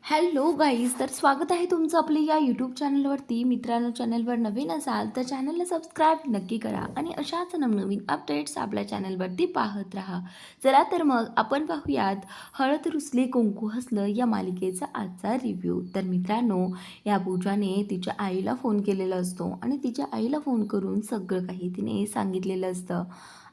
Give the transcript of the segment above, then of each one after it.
Hello guys, तर स्वागत आहे तुमचं आपल्या या यूट्यूब चॅनलवरती. मित्रांनो, चॅनलवर नवीन असाल तर चॅनलला सबस्क्राईब नक्की करा आणि अशाच नवनवीन अपडेट्स आपल्या चॅनलवरती पाहत राहा. चला तर मग आपण पाहूयात हळद रुसली कुंकू हसलं या मालिकेचा आजचा रिव्ह्यू. तर मित्रांनो, या पूजाने तिच्या आईला फोन केलेला असतो आणि तिच्या आईला फोन करून सगळं काही तिने सांगितलेलं असतं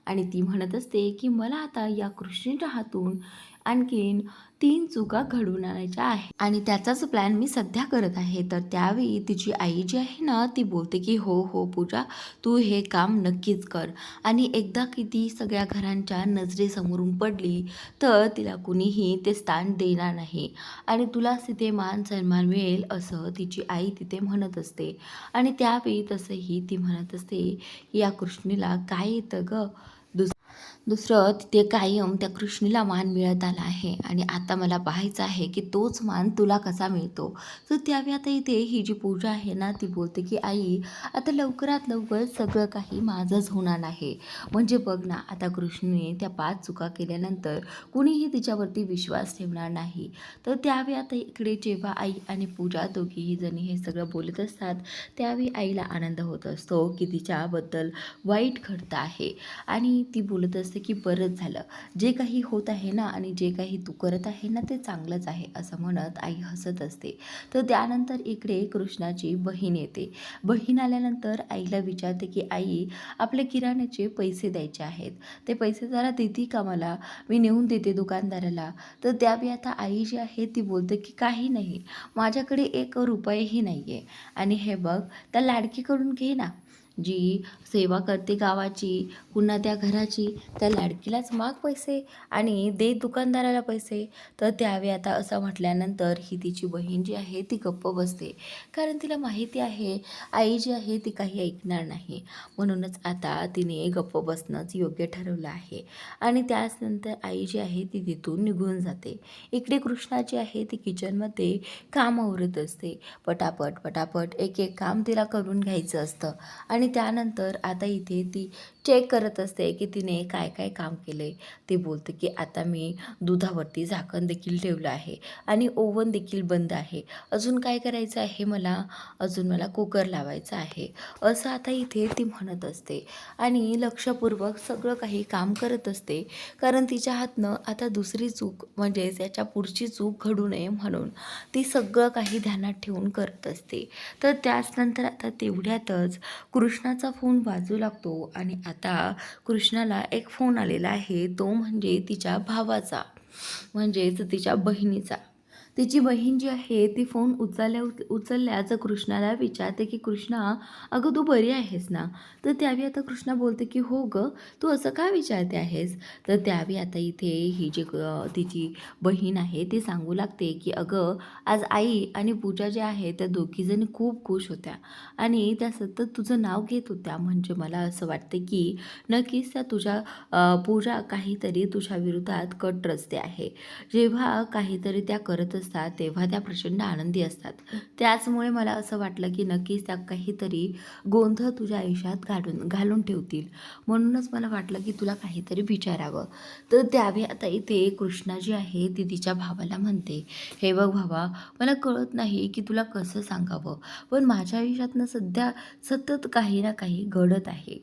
आणि ती म्हणत असते की मला आता या कृष्णेच्या हातून आणखीन 3 चुका घडवून आणायच्या आहे आणि त्याचाच प्लॅन मी सध्या करत आहे. तर त्यावेळी तिची आई जी आहे ना, ती बोलते की हो हो पूजा, तू हे काम नक्कीच कर. आणि एकदा की ती सगळ्या घरांच्या नजरेसमोरून पडली तर तिला कुणीही ते स्थान देणार नाही आणि तुलाच तिथे मान सन्मान मिळेल असं तिची आई तिथे म्हणत असते. आणि त्यावेळी तसंही ती म्हणत असते की या कृष्णीला काय येतं ग. दुसरं तिथे कायम त्या कृष्णीला मान मिळत आला आहे आणि आता मला पाहायचं आहे की तोच मान तुला कसा मिळतो. तर त्यावेळी आता इथे ही जी पूजा आहे ना, ती बोलते की आई, आता लवकरात लवकर सगळं काही माझंच होणार आहे. म्हणजे बघ ना, आता कृष्णीने त्या 5 चुका केल्यानंतर कुणीही तिच्यावरती विश्वास ठेवणार नाही. तर त्यावेळी आता इकडे जेव्हा आई आणि पूजा दोघीही जणी हे सगळं बोलत असतात, त्यावेळी आईला आनंद होत असतो की तिच्याबद्दल वाईट घडतं आहे आणि ती बोलत असते की बरंच झालं, जे काही होत आहे ना आणि जे काही तू करत आहे ना ते चांगलंच आहे असं म्हणत आई हसत असते. तर त्यानंतर इकडे कृष्णाची बहीण येते. बहीण आल्यानंतर आईला विचारते की आई, आपले किराण्याचे पैसे द्यायचे आहेत, ते पैसे जरा देते का मला, मी नेऊन देते दुकानदाराला. तर त्यावेळी आता आई जी आहे ती बोलते की काही नाही, माझ्याकडे 1 रुपयाही नाही आहे आणि हे बघ, त्या लाडकीकडून घे ना, जी सेवा करते गावाची, पुन्हा त्या घराची, त्या लाडकीलाच माग पैसे आणि दे दुकानदाराला पैसे. तर त्यावेळी आता असं म्हटल्यानंतर ही तिची बहीण जी आहे ती गप्प बसते, कारण तिला माहिती आहे आई जी आहे ती काही ऐकणार नाही. म्हणूनच आता तिने गप्प बसणंच योग्य ठरवलं आहे आणि त्याचनंतर आई जी आहे ती तिथून निघून जाते. इकडे कृष्णा जी आहे ती किचनमध्ये काम आवरत असते. पटापट पटापट एक एक काम तिला करून घ्यायचं असतं आणि त्यानंतर आता इथे ती चेक करत असते की तिने काय काय काम केलं आहे. ती बोलते की आता मी दुधावरती झाकण देखील ठेवलं आहे आणि ओव्हन देखील बंद आहे. अजून काय करायचं आहे मला, अजून मला कुकर लावायचं आहे असं आता इथे ती म्हणत असते आणि लक्षपूर्वक सगळं काही काम करत असते, कारण तिच्या हातनं आता दुसरी चूक म्हणजेच याच्या पुढची चूक घडू नये म्हणून ती सगळं काही ध्यानात ठेवून करत असते. तर त्याचनंतर आता तेवढ्यातच कृष्णाचा फोन वाजू लागतो आणि आता कृष्णाला एक फोन आलेला आहे, तो म्हणजे तिच्या भावाचा, म्हणजेच तिच्या बहिणीचा. तिची बहीण जी आहे ती फोन उचलल्याच कृष्णाला विचारते की कृष्णा, अगं तू बरी आहेस ना. तर त्यावेळी आता कृष्णा बोलते की हो गं, तू असं का विचारते आहेस. तर त्यावेळी आता इथे ही जी तिची बहीण आहे ती सांगू लागते की अगं, आज आई आणि पूजा ज्या आहेत त्या दोघीजणी खूप खुश होत्या आणि त्या सतत तुझं नाव घेत होत्या. म्हणजे मला असं वाटते की नक्कीच त्या तुझ्या पूजा काहीतरी तुझ्या विरोधात कट रचते आहे. जेव्हा काहीतरी त्या करत असतात तेव्हा त्या प्रचंड आनंदी असतात. त्याचमुळे मला असं वाटलं की नक्कीच त्या काहीतरी गोंधळ तुझ्या आयुष्यात घालून ठेवतील. म्हणूनच मला वाटलं की तुला काहीतरी विचारावं. तर त्यावेळी आता इथे कृष्णा जी आहे ती तिच्या भावाला म्हणते, हे बघ भावा, मला कळत नाही की तुला कसं सांगावं, पण माझ्या आयुष्यातनं सध्या सतत काही ना काही घडत आहे.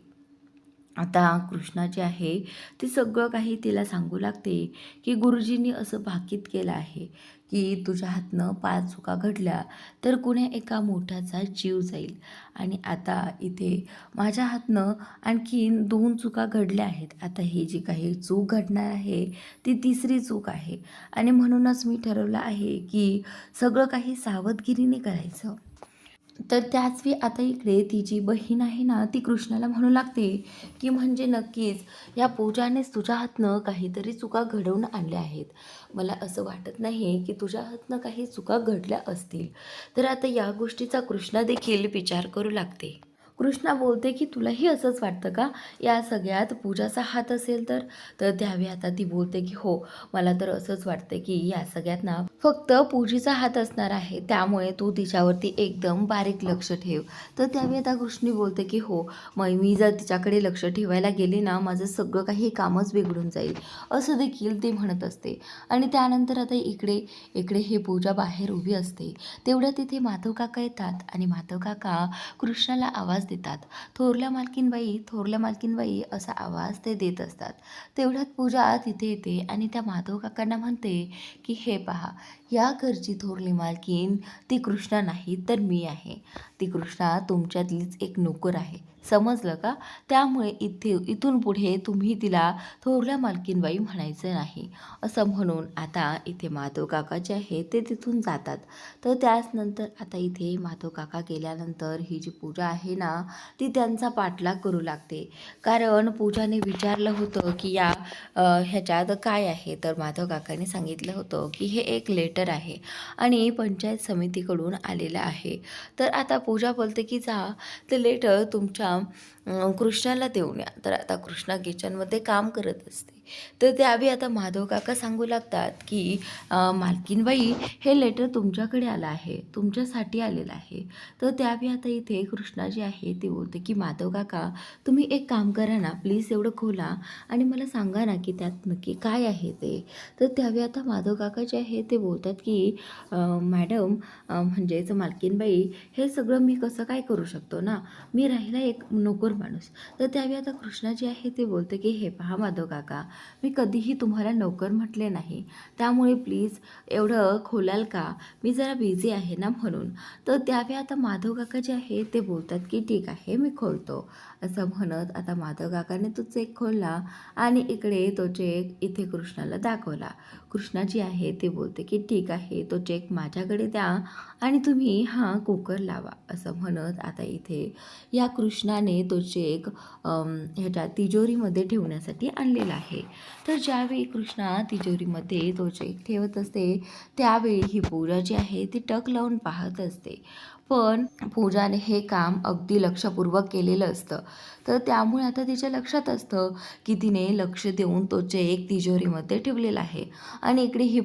आता कृष्णा जी आहे ती सगळं काही तिला सांगू लागते की गुरुजींनी असं भाकीत केलं आहे की तुझ्या हातनं 5 चुका घडल्या तर कुण्या एका मोठ्याचा जीव जाईल आणि आता इथे माझ्या हातनं आणखीन 2 चुका घडल्या आहेत. आता ही जी काही चूक घडणार आहे ती तिसरी चूक आहे आणि म्हणूनच मी ठरवलं आहे की सगळं काही सावधगिरीने करायचं. तर त्याच वेळी आता इकडे ती जी बहीण आहे ना, ती कृष्णाला म्हणू लागते की म्हणजे नक्कीच या पूजानेच तुझ्या हातनं काहीतरी चुका घडवून आणल्या आहेत. मला असं वाटत नाही की तुझ्या हातनं काही चुका घडल्या असतील. तर आता या गोष्टीचा कृष्णा देखील विचार करू लागते. कृष्णा बोलते की तुलाही असंच वाटतं का या सगळ्यात पूजाचा हात असेल तर. त्यावेळी आता ती बोलते की हो, मला तर असंच वाटते की या सगळ्यात ना फक्त पूजेचा हात असणार आहे, त्यामुळे तू तिच्यावरती एकदम बारीक लक्ष ठेव. त्यावेळी आता कृष्णी बोलते की हो, मग मी जर तिच्याकडे लक्ष ठेवायला गेले ना, माझं सगळं काही कामच बिघडून जाईल, असं देखील ते म्हणत असते. आणि त्यानंतर आता इकडे इकडे ही पूजा बाहेर उभी असते. तेवढ्या तिथे माधव काका येतात आणि माधव काका कृष्णाला आवाज देतात. थोरल्या मालकीनबाई असा आवाज ते देत असतात. तेवढ्यात पूजा तिथे येते आणि त्या माधव काकांना म्हणते की हे पहा, या घरची थोरली मालकीन ती कृष्णा नाही तर मी आहे. ती कृष्णा तुमच्यातलीच एक नोकर आहे, समजलं का? त्यामुळे इथून पुढे तुम्ही तिला थोरल्या मालकीनबाई म्हणायचं नाही. असं म्हणून आता इथे माधव काका जे आहे ते तिथून जातात. त्याच नंतर आता इथे माधव काका गेल्यानंतर ही जी पूजा आहे ना, ती त्यांचा पाठलाग करू लागते. कारण पूजाने विचारलं होतं की या ह्याच्यात काय आहे, तर माधव काकाने सांगितलं होतं की हे एक लेटर आहे आणि पंचायत समितीकडून आलेलं आहे. आता पूजा बोलते की जा ते लेटर तुमच्या कृष्णाला देऊन या. आता कृष्णा किचनमध्ये काम करत असते. त्यावेळी आता माधव काका सांगू लागतात की मालकीनबाई, हे लेटर तुमच्याकडे आलं आहे, तुमच्यासाठी आलेलं आहे. त्यावेळी आता इथे कृष्णा जी आहे ती बोलते की माधव काका, तुम्ही एक काम करा ना, प्लीज एवढं खोला आणि मला सांगा ना की त्यात नक्की काय आहे ते. त्यावेळी आता माधव काका जे आहे ते बोलतात की मॅडम, म्हणजेच मालकीनबाई, हे सगळं मी कसं काय करू शकतो ना, मी राहिला एक नोकर माणूस. त्यावेळी आता कृष्णा जी आहे ते बोलते की हे पहा माधव काका, मी कधीही तुम्हाला नोकर म्हटले नाही, त्यामुळे प्लीज एवढं खोलाल का, मी जरा बिझी आहे ना म्हणून. त्यावेळी आता माधव काका जे आहे ते बोलतात की ठीक आहे, मी खोलतो. असं म्हणत आता माधव काकाने तो चेक खोलला आणि इकडे तो चेक इथे कृष्णाला दाखवला. कृष्णा जी आहे ते बोलते की ठीक आहे, तो चेक माझ्याकडे द्या आणि तुम्ही हा कुकर लावा. असं म्हणत आता इथे या कृष्णाने तो चेक ह्याच्या तिजोरीमध्ये ठेवण्यासाठी आणलेला आहे. ज्यावेळी कृष्णा तिजोरीमध्ये तो चेक ठेवत असते, त्यावेळी ही पूजा जी आहे ती टक लावून पाहत असते. पण पूजाने हे काम अगदी लक्षपूर्वक केलेलं असतं. त्यामुळे आता तिच्या लक्षात असतं की तिने लक्ष देऊन तो चेक तिजोरीमध्ये ठेवलेला आहे. आणि इकडे ही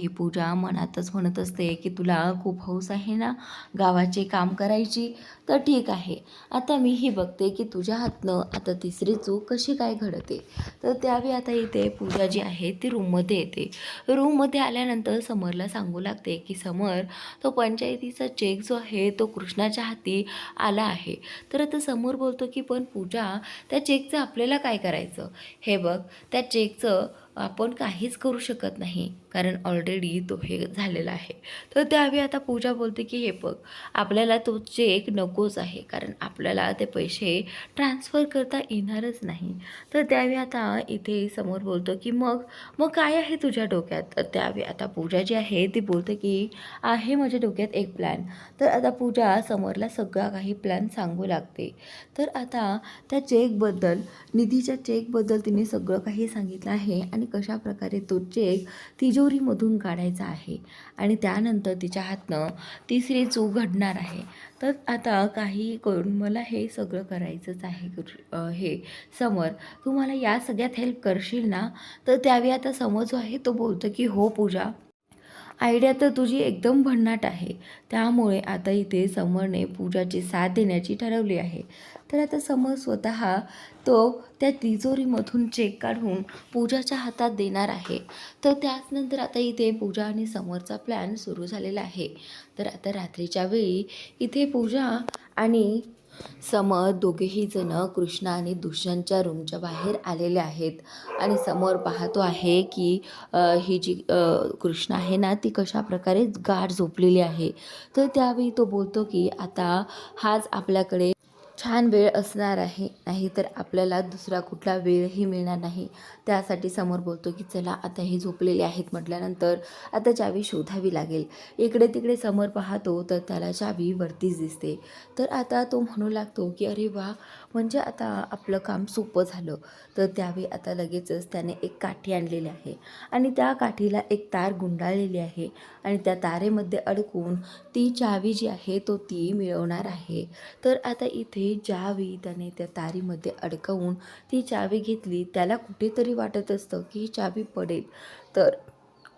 पूजा मनातच म्हणत असते की तुला खूप हौस आहे ना गावाचे काम करायची, तर ठीक आहे, आता मीही बघते की तुझ्या हातनं आता तिसरी चूक कशी काय घडते. त्यावेळी आता इथे पूजा जी आहे ती रूममध्ये येते. रूममध्ये आल्यानंतर समरला सांगू लागते की समर, तो पंचायतीचा चेक जो आहे तो कृष्णाच्या हाती आला आहे. आता समोर बोलतो की पण पूजा, त्या चेकचं आपल्याला काय करायचं? हे बघ, त्या चेकचं आपण काहीच करू शकत नाही, कारण ऑलरेडी तो हे झालेला आहे. त्यावेळी आता पूजा बोलते की हे बघ, आपल्याला तो चेक नकोच आहे, कारण आपल्याला ते पैसे ट्रान्सफर करता येणारच नाही. त्यावेळी आता इथे समोर बोलतो की मग मग काय आहे तुझ्या डोक्यात? त्यावेळी आता पूजा जी आहे ती बोलते की आहे माझ्या डोक्यात एक प्लॅन. आता पूजा समोरला सगळा काही प्लॅन सांगू लागते. आता त्या चेकबद्दल, निधीच्या चेकबद्दल तिने सगळं काही सांगितलं आहे आणि कशाप्रकारे तो चेक तिजोरीमधून काढायचा आहे आणि त्यानंतर तिच्या हातनं तिसरी चूक घडणार आहे. आता काही करून मला हे सगळं करायचंच आहे. हे समर, तू मला या सगळ्यात हेल्प करशील ना? त्यावेळी आता समर जो आहे तो बोलतो की हो पूजा, आयडिया तर तुझी एकदम भन्नाट आहे. त्यामुळे आता इथे समरने पूजाची साथ देण्याची ठरवली आहे. आता समर स्वतः तो त्या तिजोरीमधून चेक काढून पूजाच्या हातात देणार आहे. त्याचनंतर आता इथे पूजा आणि समरचा प्लॅन सुरू झालेला आहे. आता रात्रीच्या वेळी इथे पूजा आणि समर दोघेही जण कृष्णा आणि दुष्यंतच्या रूमच्या बाहेर आलेले आहेत आणि समोर पाहतो आहे की ही जी कृष्णा आहे ना, ती कशा प्रकारे गाढ झोपलेली आहे. त्यावेळी तो बोलतो की आता हाच आपल्याकडे छान वेळ असणार आहे, नाहीतर आपल्याला दुसरा कुठला वेळही मिळणार नाही. त्यासाठी समोर बोलतो की चला आता हे झोपलेले आहेत म्हटल्यानंतर आता चावी शोधावी लागेल. इकडे तिकडे समोर पाहतो तर त्याला चावी वरतीच दिसते. तर आता तो म्हणू लागतो की अरे वा, म्हणजे आता आपलं काम सोपं झालं. तर त्यावेळी आता लगेचच त्याने एक काठी आणलेली आहे आणि त्या काठीला एक तार गुंडाळलेली आहे आणि त्या तारेमध्ये अडकून ती चावी जी आहे तो ती मिळवणार आहे. तर आता इथे ज्यावेळी त्याने त्या तारीमध्ये अडकवून ती चावी घेतली, त्याला कुठेतरी वाटत असतं की ही चावी पडेल. तर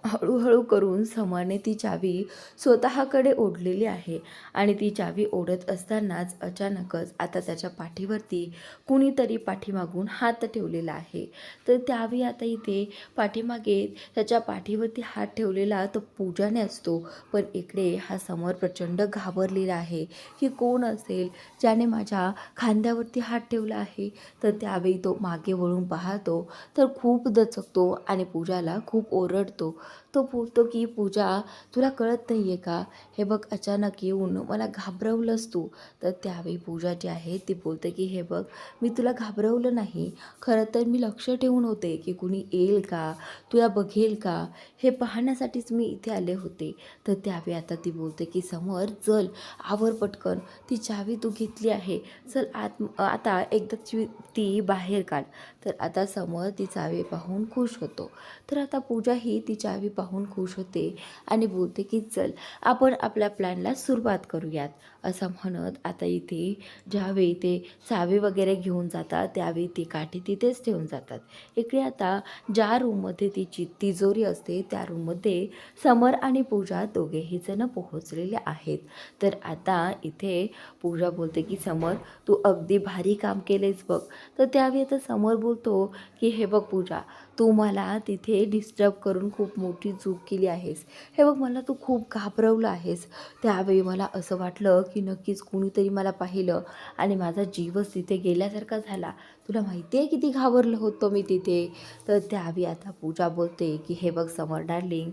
हळूहळू करून समरने ती चावी स्वतःकडे ओढलेली आहे आणि ती चावी ओढत असतानाच अचानकच आता त्याच्या पाठीवरती कुणीतरी पाठीमागून हात ठेवलेला आहे. तर त्यावेळी आता इथे पाठीमागे त्याच्या पाठीवरती हात ठेवलेला तर पूजाने असतो, पण इकडे हा समर प्रचंड घाबरलेला आहे की कोण असेल ज्याने माझ्या खांद्यावरती हात ठेवला आहे. तर त्यावेळी तो मागे वळून पाहतो तर खूप दचकतो आणि पूजाला खूप ओरडतो. तो बोलतो की पूजा, तुला कळत नाही आहे का? हे बघ अचानक येऊन मला घाबरवलंस तू. तर त्यावेळी पूजा जी आहे ती बोलते की हे बघ, मी तुला घाबरवलं नाही. खरं तर मी लक्ष ठेवून होते की कुणी येईल का, तुला बघेल का, हे पाहण्यासाठीच मी इथे आले होते. तर त्यावेळी आता ती बोलते की समर चल, आवर पटकन, ती चावी तू घेतली आहे, चल आता एकदाची ती बाहेर काढ. तर आता समर ती चावी पाहून खुश होतो. तर आता पूजा ही ती चावी पाहून खुश होते आणि बोलते की चल आपण आपल्या प्लॅनला सुरुवात करूयात. असं म्हणत आता इथे ज्यावेळी ते चावी वगैरे घेऊन जातात त्यावेळी ती काठी तिथेच ठेवून जातात. इकडे आता ज्या रूममध्ये तिची तिजोरी असते त्या रूममध्ये समर आणि पूजा दोघेही जण पोहोचलेले आहेत. तर आता इथे पूजा बोलते की समर, तू अगदी भारी काम केलेस बघ. तर त्यावेळी आता समर बोलतो की हे बघ पूजा, तू मला तिथे डिस्टर्ब करून खूप मोठी चूक केली आहेस. हे बघ, मला तू खूप घाबरवलं आहेस. त्यावेळी मला असं वाटलं की नक्कीच कुणीतरी मला पाहिलं आणि माझा जीवच तिथे गेल्यासारखा झाला. तुला माहिती आहे किती घाबरलं होतं मी तिथे. तर त्यावेळी आता पूजा बोलते की हे बघ समर डार्लिंग,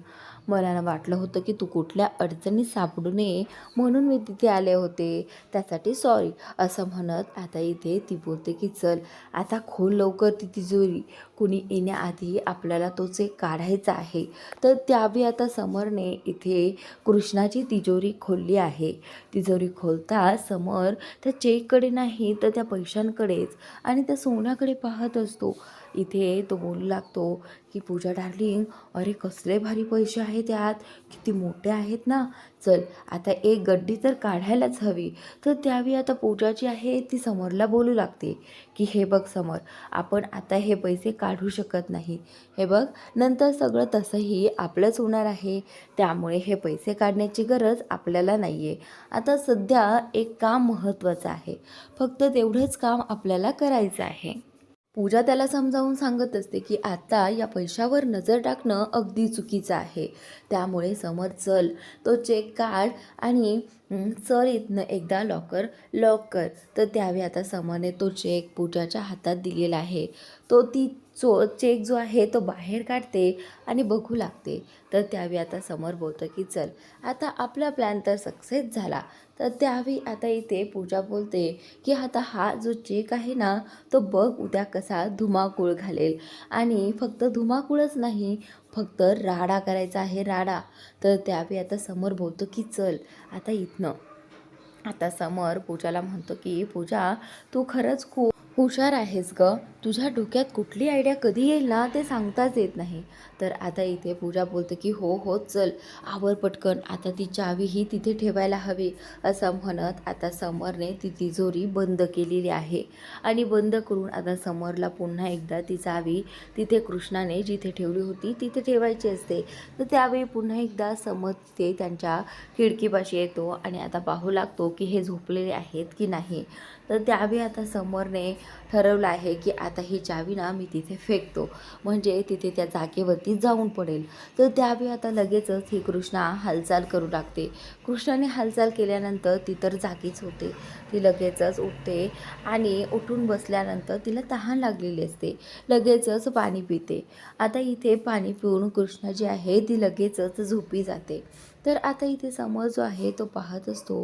मला ना वाटलं होतं की तू कुठल्या अडचणीत सापडू नये म्हणून मी तिथे आले होते, त्यासाठी सॉरी. असं म्हणत आता इथे ती बोलते की चल आता खोल लवकर ती तिजोरी, कुणी येण्याआधी आपल्याला तो चेक काढायचा आहे. तर त्यावेळी आता समरने इथे कृष्णाची तिजोरी खोलली आहे. तिजोरी खोलता समर त्या चेककडे नाही तर त्या पैशांकडेच आणि त्या सोन्याकडे पाहत असतो. इथे तो बोलू लागतो की पूजा डार्लिंग, अरे कसले भारी पैसे आहेत त्यात, किती मोठे आहेत ना. चल आता एक गड्डी तर काढायलाच हवी. तर त्यावेळी आता पूजा जी आहे ती समरला बोलू लागते की हे बघ समर, आपण आता हे पैसे काढू शकत नाही. हे बघ, नंतर सगळं तसंही आपलंच होणार आहे, त्यामुळे हे पैसे काढण्याची गरज आपल्याला नाही आहे. आता सध्या एक काम महत्त्वाचं आहे, फक्त तेवढंच काम आपल्याला करायचं आहे. पूजा त्याला समजावून सांगत असते की आता या पैशावर नजर टाकणं अगदी चुकीचं आहे. त्यामुळे समर चल, तो चेक काढ आणि चल इथनं एकदा लॉकर लॉक कर. तर त्यावेळी आता समरने तो चेक पूजाच्या हातात दिलेला आहे. तो ती चेक जो आहे तो बाहेर काढते आणि बघू लागते. तर त्यावेळी आता समर बोलतं की चल आता आपला प्लॅन तर सक्सेस झाला. तर त्यावेळी आता इथे पूजा बोलते की आता हा जो चेक आहे ना, तो बघ उद्या कसा धुमाकूळ घालेल. आणि फक्त धुमाकूळच नाही, फक्त राडा करायचा आहे, राडा. तर त्यावेळी आता समर बोलतो की चल आता इथनं. आता समर पूजाला म्हणतो की पूजा, तू खरंच खूप हुशार आहेस ग. तुझ्या डोक्यात कुठली आयडिया कधी येईल ना ते सांगताच येत नाही. तर आता इथे पूजा बोलते की हो हो चल, आवर पटकन, आता ती चावी ही तिथे ठेवायला हवी. असं म्हणत आता समरने ती तिजोरी बंद केलेली आहे आणि बंद करून आता समरला पुन्हा एकदा ती चावी तिथे कृष्णाने जिथे ठेवली होती तिथे ठेवायची असते. तर त्यावेळी पुन्हा एकदा समर ते त्यांच्या खिडकीपाशी येतो आणि आता पाहू लागतो की हे झोपलेले आहेत की नाही. तर त्यावेळी आता समरने ठरवलं आहे की आता ही चावी ना मी तिथे फेकतो, म्हणजे तिथे त्या जागेवरती जाऊन पडेल. तर त्यावेळी आता लगेचच ही कृष्णा हालचाल करू लागते. कृष्णाने हालचाल केल्यानंतर ती तर जागीच होते. ती लगेचच उठते आणि उठून बसल्यानंतर तिला तहान लागलेली असते. लगेचच पाणी पिते. आता इथे पाणी पिऊन कृष्णा जी आहे ती लगेचच झोपी जाते. तर आता इथे समर जो आहे तो पाहत असतो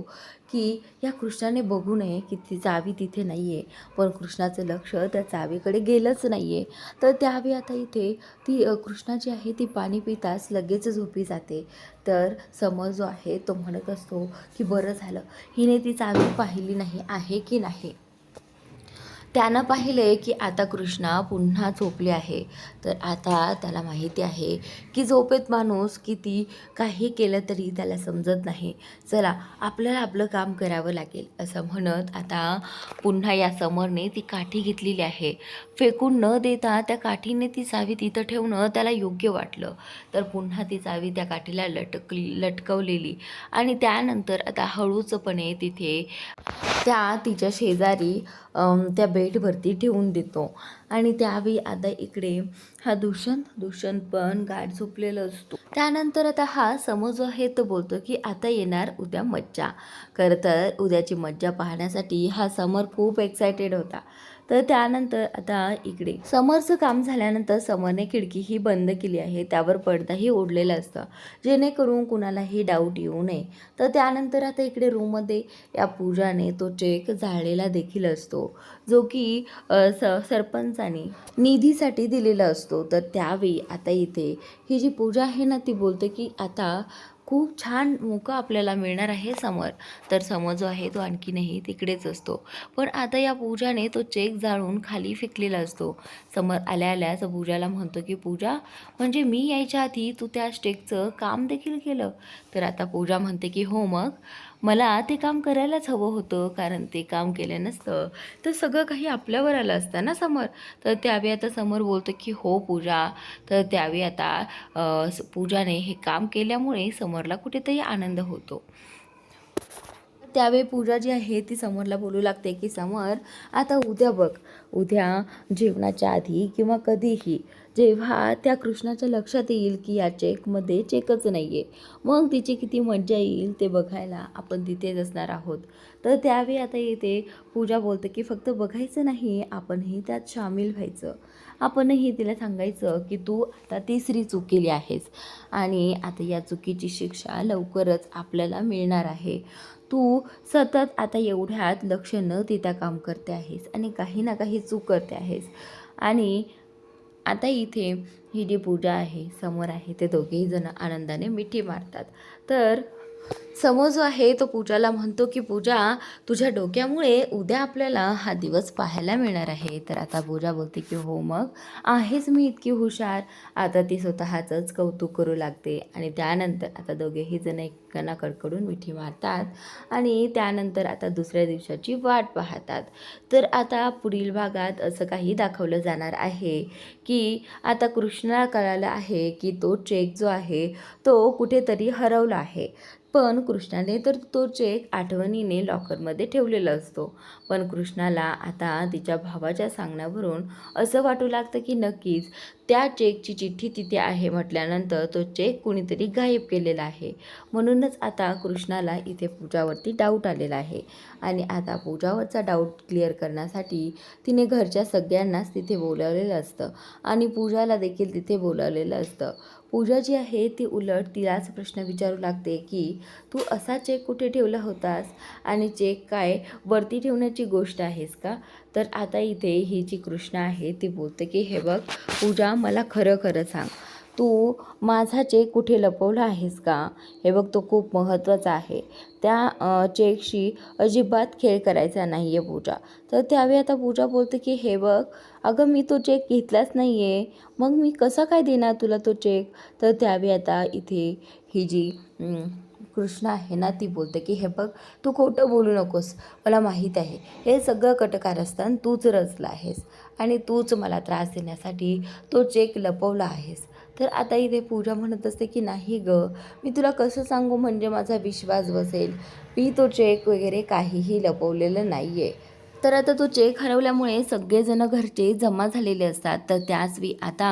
की या कृष्णाने बघू नये की ती चावी तिथे नाही आहे, पण कृष्णाचं लक्ष त्या चावीकडे गेलंच नाही आहे. तर त्यावेळी आता इथे ती कृष्णा जी आहे ती पाणी पिताच लगेच झोपी जाते. तर समर जो आहे तो म्हणत असतो की बरं झालं हिने ती चावी पाहिली नाही आहे की नाही. त्यानं पाहिले की आता कृष्णा पुन्हा झोपली आहे. तर आता त्याला माहिती आहे की झोपेत माणूस किती काही केलं तरी त्याला समजत नाही. चला आपल्याला आपलं काम करावं लागेल असं म्हणत आता पुन्हा या समरने ती काठी घेतलेली आहे. फेकून न देता त्या काठीने ती चावी तिथं ठेवणं त्याला योग्य वाटलं. तर पुन्हा ती चावी त्या काठीला लटकवलेली आणि त्यानंतर आता हळूचपणे तिथे त्या तिच्या शेजारी त्या बेडवरती ठेवून देतो. आणि त्यावेळी आता इकडे हा दुष्यंत पण गाढ झोपलेला असतो. त्यानंतर आता हा समर जो आहे तो बोलतो की आता येणार उद्या मज्जा. खरं तर उद्याची मज्जा पाहण्यासाठी हा समर खूप एक्सायटेड होता. तर त्यानंतर आता इकडे समरचं काम झाल्यानंतर समरने खिडकीही बंद केली आहे, त्यावर पडदाही ओढलेला असतं जेणेकरून कुणालाही डाऊट येऊ नये. तर त्यानंतर आता इकडे रूममध्ये या पूजाने तो चेक जाळलेला देखील असतो, जो की सरपंचाने निधीसाठी दिलेला असतो. तर त्यावेळी आता इथे ही जी पूजा आहे ना ती बोलते की आता खूप छान मोका आपल्याला मिळणार आहे समर. तर समर जो आहे तो आणखीनही तिकडेच असतो, पण आता या पूजाने तो चेक जाळून खाली फेकलेला असतो. समर आल्या आल्याच पूजाला म्हणतो की पूजा म्हणजे मी यायच्या आधी तू त्या स्टेकचं काम देखील केलं. तर आता पूजा म्हणते की हो मग मला ते काम करायलाच हवं होतं, कारण ते काम केलं नसतं तर सगळं काही आपल्यावर आलं असतं ना समर. तर त्यावेळी आता समर बोलतो की हो पूजा. तर त्यावेळी आता पूजाने हे काम केल्यामुळे समरला कुठेतरी आनंद होतो. त्यावेळी पूजा जी आहे ती समरला बोलू लागते की समर आता उद्या बघ, उद्या जेवणाच्या आधी किंवा कधीही जेव्हा त्या कृष्णाच्या लक्षात येईल की या चेकमध्ये चेकच नाही आहे, मग तिची किती मज्जा येईल ते बघायला आपण तिथेच असणार आहोत. तर त्यावेळी आता येते पूजा बोलते की फक्त बघायचं नाही, आपणही त्यात सामील व्हायचं. आपणही तिला सांगायचं की तू आता तिसरी चूक केली आहेस आणि आता या चुकीची शिक्षा लवकरच आपल्याला मिळणार आहे. तू सतत आता एवढ्यात लक्ष न देता काम करते आहेस आणि काही ना काही चूक करते आहेस. आणि आता इथे ही जी पूजा आहे समोर आहे ते दोघेही जण आनंदाने मिठी मारतात. तर समोर जो आहे तो पूजाला म्हणतो की पूजा तुझ्या डोक्यामुळे उद्या आपल्याला हा दिवस पाहायला मिळणार आहे. तर आता पूजा बोलते की हो मग आहेच मी इतकी हुशार. आता ती स्वतःचंच कौतुक करू लागते आणि त्यानंतर आता दोघेही जण एकमेकांना कडकडून मिठी मारतात आणि त्यानंतर आता दुसऱ्या दिवसाची वाट पाहतात. तर आता पुढील भागात असं काही दाखवलं जाणार आहे की आता कृष्णाला कळालं आहे की तो चेक जो आहे तो कुठेतरी हरवला आहे. पण कृष्णाने तर तो चेक आठवणीने लॉकरमध्ये ठेवलेला असतो. पण कृष्णाला आता तिच्या भावाच्या सांगण्यावरून असं वाटू लागतं की नक्कीच त्या चेकची चिठ्ठी तिथे आहे म्हटल्यानंतर तो चेक कुणीतरी गायब केलेला आहे. म्हणूनच आता कृष्णाला इथे पूजावरती डाऊट आलेला आहे आणि आता पूजावरचा डाऊट क्लिअर करण्यासाठी तिने घरच्या सगळ्यांनाच तिथे बोलावलेलं असतं आणि पूजाला देखील तिथे बोलावलेलं असतं. पूजा जी आहे ती उलट तिलाच प्रश्न विचारू लागते की तू असा चेक कुठे ठेवला होतास आणि चेक काय वरती ठेवण्याची गोष्ट आहेस का. तर आता इथे ही जी कृष्णा आहे ती बोलते की हे बघ पूजा मला खरं खरं सांग, तू माझा चेक कुठे लपवला आहेस का. हे बघ तो खूप महत्त्वाचा आहे, त्या चेकशी अजिबात खेळ करायचा नाही आहे पूजा. तर त्यावेळी आता पूजा बोलते की हे बघ अगं मी तो चेक घेतलाच नाही आहे, मग मी कसा काय देणार तुला तो चेक. तर त्यावेळी आता इथे ही जी कृष्णा आहे ना ती बोलते की हे बघ तू खोटं बोलू नकोस, मला माहीत आहे हे सगळं कटकारस्थान तूच रचलं आहेस आणि तूच मला त्रास देण्यासाठी तो चेक लपवला आहेस. तर आता इथे पूजा म्हणत असते की नाही गं, मी तुला कसं सांगू म्हणजे माझा विश्वास बसेल, मी तो चेक वगैरे काहीही लपवलेलं नाही आहे. तर आता तो चेक हरवल्यामुळे सगळेजण घरचे जमा झालेले असतात. तर त्याचवेळी आता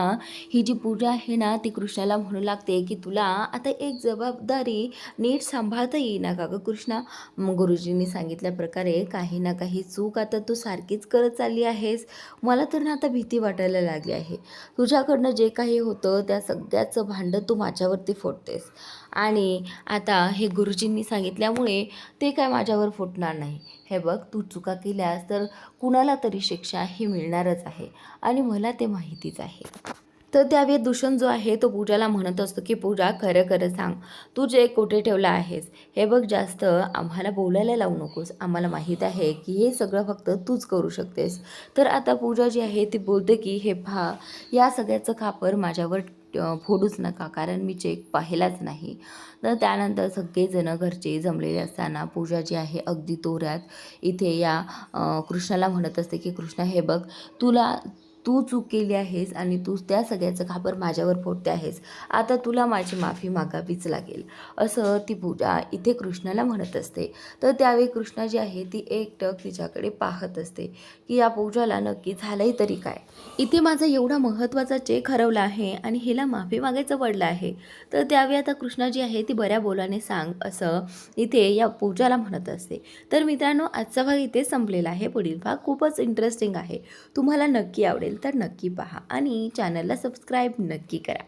ही जी पूजा आहे ना ती कृष्णाला म्हणू लागते की तुला आता एक जबाबदारी नीट सांभाळता येईना का गं कृष्णा. मग गुरुजींनी सांगितल्याप्रकारे काही ना काही चूक आता तू सारखीच करत चालली आहेस. मला तर ना आता भीती वाटायला लागली आहे. तुझ्याकडनं जे काही होतं त्या सगळ्याचं भांडं तू माझ्यावरती फोडतेस आणि आता हे गुरुजींनी सांगितल्यामुळे ते काय माझ्यावर फुटणार नाही. हे बघ, तू चुका केल्यास तर कुणाला तरी शिक्षा ही मिळणारच आहे आणि मला ते माहितीच आहे. तर त्यावेळी दूषण जो आहे तो पूजाला म्हणत असतो की पूजा खरं खरं सांग, तू जे कुठे ठेवलं आहेस. हे बघ, जास्त आम्हाला बोलायला लावू नकोस. आम्हाला माहीत आहे की हे सगळं फक्त तूच करू शकतेस. तर आता पूजा जी आहे ती बोलते की हे पहा, या सगळ्याचं खापर माझ्यावर फोडूच नका, कारण मी चेक पाहिलाच नाही. तर त्यानंतर सगळेजण घरचे जमलेले असताना पूजा जी आहे अगदी तोऱ्यात इथे या कृष्णाला म्हणत असते की कृष्णा, हे बघ, तू चूक केली आहेस आणि तू त्या सगळ्याचं खापर माझ्यावर फोडते आहेस. आता तुला माझी माफी मागावीच लागेल, असं ती पूजा इथे कृष्णाला म्हणत असते. तर त्यावेळी कृष्णा जी आहे ती एकटक तिच्याकडे पाहत असते की या पूजाला नक्की झालंय तरी काय. इथे माझा एवढा महत्त्वाचा चेक हरवला आहे आणि हिला माफी मागायचं पडलं आहे. तर त्यावेळी आता कृष्णा जी आहे ती बऱ्या बोलाने सांग, असं इथे या पूजाला म्हणत असते. तर मित्रांनो, आजचा भाग इथे संपलेला आहे. पुढील भाग खूपच इंटरेस्टिंग आहे. तुम्हाला नक्की आवडेल तर नक्की पहा आणि चॅनलला सबस्क्राईब नक्की करा.